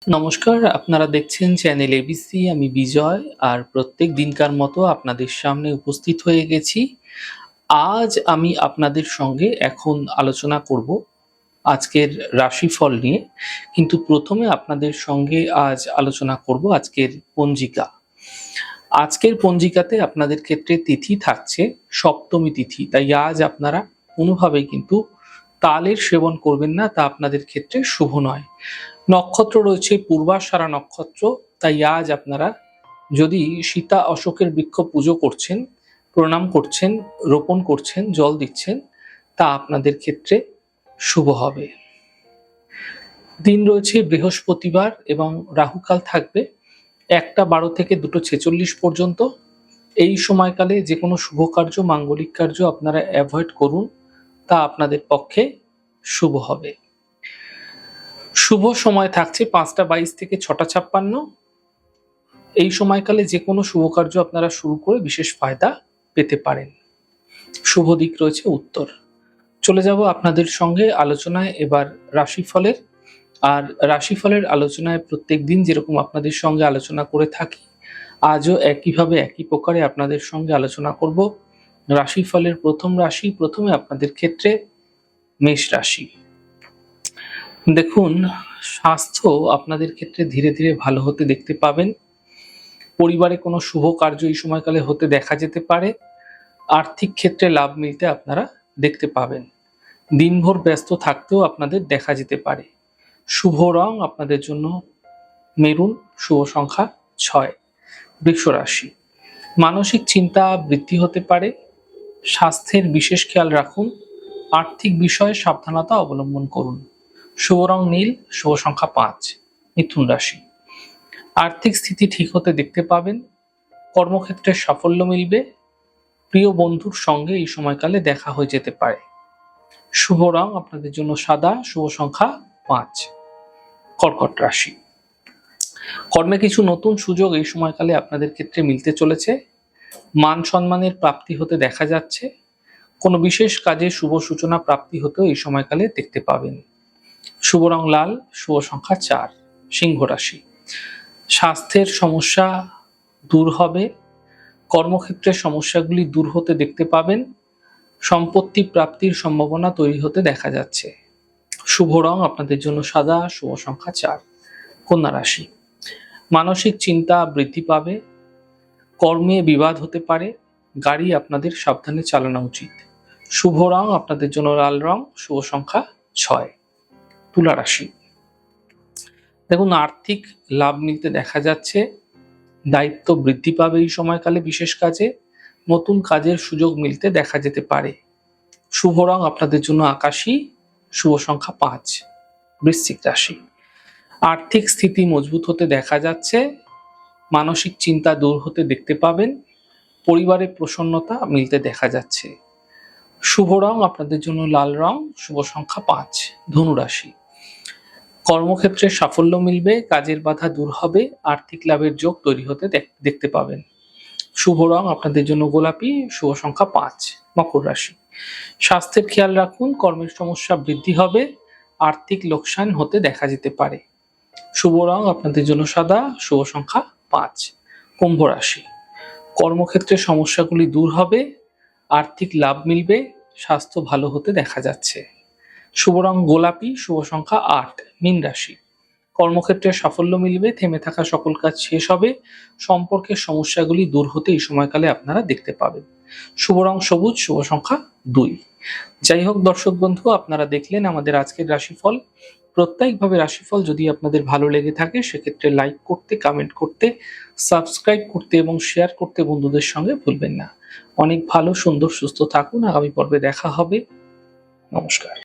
নমস্কার, আপনারা দেখছেন চ্যানেল এবিসি। আমি বিজয়। আর প্রত্যেক দিনকার মতো আপনাদের সামনে উপস্থিত হয়ে গেছি। আজ আমি আপনাদের সঙ্গে এখন আলোচনা করব আজকের রাশিফল নিয়ে। কিন্তু প্রথমে আপনাদের সঙ্গে আজ আলোচনা করব আজকের পঞ্জিকা। আজকের পঞ্জিকাতে আপনাদের ক্ষেত্রে তিথি থাকছে সপ্তমী তিথি। তাই আজ আপনারা কোনোভাবেই কিন্তু তালের সেবন করবেন না, তা আপনাদের ক্ষেত্রে শুভ নয়। নক্ষত্র রয়েছে পূর্বাষাঢ়া নক্ষত্র। তাই আজ আপনারা যদি সীতা অশোকের বৃক্ষ পুজো করছেন, প্রণাম করছেন, রোপণ করছেন, জল দিচ্ছেন, তা আপনাদের ক্ষেত্রে শুভ হবে। দিন রয়েছে বৃহস্পতিবার এবং রাহুকাল থাকবে 1টা 12 থেকে 2টো 46 পর্যন্ত। এই সময়কালে যে কোনো শুভ কার্য, মাঙ্গলিক কার্য আপনারা অ্যাভয়েড করুন, তা আপনাদের পক্ষে শুভ হবে। শুভ সময় থাকছে 5টা 22 থেকে 6টা 56। এই সময়কালে যে কোনো শুভ কার্য আপনারা শুরু করে বিশেষ ফায়দা পেতে পারেন। শুভ দিক রয়েছে উত্তর। চলে যাব আপনাদের সঙ্গে আলোচনায় এবার রাশিফলের। আর রাশিফলের আলোচনায় প্রত্যেক দিন যেরকম আপনাদের সঙ্গে আলোচনা করে থাকি, আজও একইভাবে একই প্রকারে আপনাদের সঙ্গে আলোচনা করব রাশিফলের প্রথম রাশি। প্রথমে আপনাদের ক্ষেত্রে মেষ রাশি। দেখুন, স্বাস্থ্য আপনাদের ক্ষেত্রে ধীরে ধীরে ভালো হতে দেখতে পাবেন। পরিবারে কোনো শুভ কার্য এই সময়কালে হতে দেখা যেতে পারে। আর্থিক ক্ষেত্রে লাভ মিলতে আপনারা দেখতে পাবেন। দিনভর ব্যস্ত থাকতেও আপনাদের দেখা যেতে পারে। শুভ রং আপনাদের জন্য মেরুন, শুভ সংখ্যা 6। বৃষ রাশি। মানসিক চিন্তা বৃদ্ধি হতে পারে। স্বাস্থ্যের বিশেষ খেয়াল রাখুন। আর্থিক বিষয়ে সাবধানতা অবলম্বন করুন। শুভ রং নীল, শুভ সংখ্যা 5। মিথুন রাশি। আর্থিক স্থিতি ঠিক হতে দেখতে পাবেন। কর্মক্ষেত্রে সাফল্য মিলবে। প্রিয় বন্ধুর সঙ্গে এই সময়কালে দেখা হয়ে যেতে পারে। শুভ রং আপনাদের জন্য সাদা, শুভ সংখ্যা 5। কর্কট রাশি। কর্মে কিছু নতুন সুযোগ এই সময়কালে আপনাদের ক্ষেত্রে মিলতে চলেছে। মান সম্মানের প্রাপ্তি হতে দেখা যাচ্ছে। কোনো বিশেষ কাজে শুভ সূচনা প্রাপ্তি হতেও এই সময়কালে দেখতে পাবেন। শুভ রং লাল, শুভ সংখ্যা 4। সিংহ রাশি। স্বাস্থ্যের সমস্যা দূর হবে। কর্মক্ষেত্রের সমস্যাগুলি দূর হতে দেখতে পাবেন। সম্পত্তি প্রাপ্তির সম্ভাবনা তৈরি হতে দেখা যাচ্ছে। শুভ রং আপনাদের জন্য সাদা, শুভ সংখ্যা 4। কন্যা রাশি। মানসিক চিন্তা বৃদ্ধি পাবে। কর্মে বিবাদ হতে পারে। গাড়ি আপনাদের সাবধানে চালানো উচিত। শুভ রং আপনাদের জন্য লাল রং, শুভ সংখ্যা 6। তুলা রাশি। দেখুন, আর্থিক লাভ মিলতে দেখা যাচ্ছে। দায়িত্ব বৃদ্ধি পাবে এই সময়কালে বিশেষ কাজে। নতুন কাজের সুযোগ মিলতে দেখা যেতে পারে। শুভ রং আপনাদের জন্য আকাশী, শুভ সংখ্যা 5। বৃশ্চিক রাশি। আর্থিক স্থিতি মজবুত হতে দেখা যাচ্ছে। মানসিক চিন্তা দূর হতে দেখতে পাবেন। পরিবারে প্রসন্নতা মিলতে দেখা যাচ্ছে। শুভ রং আপনাদের জন্য লাল রং, শুভ সংখ্যা 5। ধনু রাশি। কর্মক্ষেত্রে সাফল্য মিলবে। কাজের বাধা দূর হবে। আর্থিক লাভের যোগ তৈরি হতে দেখতে পাবেন। শুভ রং আপনাদের জন্য গোলাপি, শুভ সংখ্যা 5। মকর রাশি। স্বাস্থ্যের খেয়াল রাখুন। কর্মের সমস্যা বৃদ্ধি হবে। আর্থিক লোকসান হতে দেখা যেতে পারে। শুভ রং আপনাদের জন্য সাদা, শুভ সংখ্যা 5। কুম্ভ রাশি। কর্মক্ষেত্রে সমস্যাগুলি দূর হবে। আর্থিক লাভ মিলবে। স্বাস্থ্য ভালো হতে দেখা যাচ্ছে। শুভ রং গোলাপি, শুভ সংখ্যা 8। মীন রাশি। কর্মক্ষেত্রে সাফল্য মিলবে। থেমে থাকা সকল কাজ শেষ হবে। সম্পর্কের সমস্যাগুলি দূর হতে এই সময়কালে আপনারা দেখতে পাবেন। শুভ রং সবুজ, শুভ সংখ্যা 2। যাই হোক দর্শক বন্ধু, আপনারা দেখলেন আমাদের আজকের রাশিফল। প্রত্যেকভাবে রাশিফল যদি আপনাদের ভালো লেগে থাকে সেক্ষেত্রে লাইক করতে, কমেন্ট করতে, সাবস্ক্রাইব করতে এবং শেয়ার করতে বন্ধুদের সঙ্গে ভুলবেন না। অনেক ভালো, সুন্দর, সুস্থ থাকুন। আগামী পর্বে দেখা হবে। নমস্কার।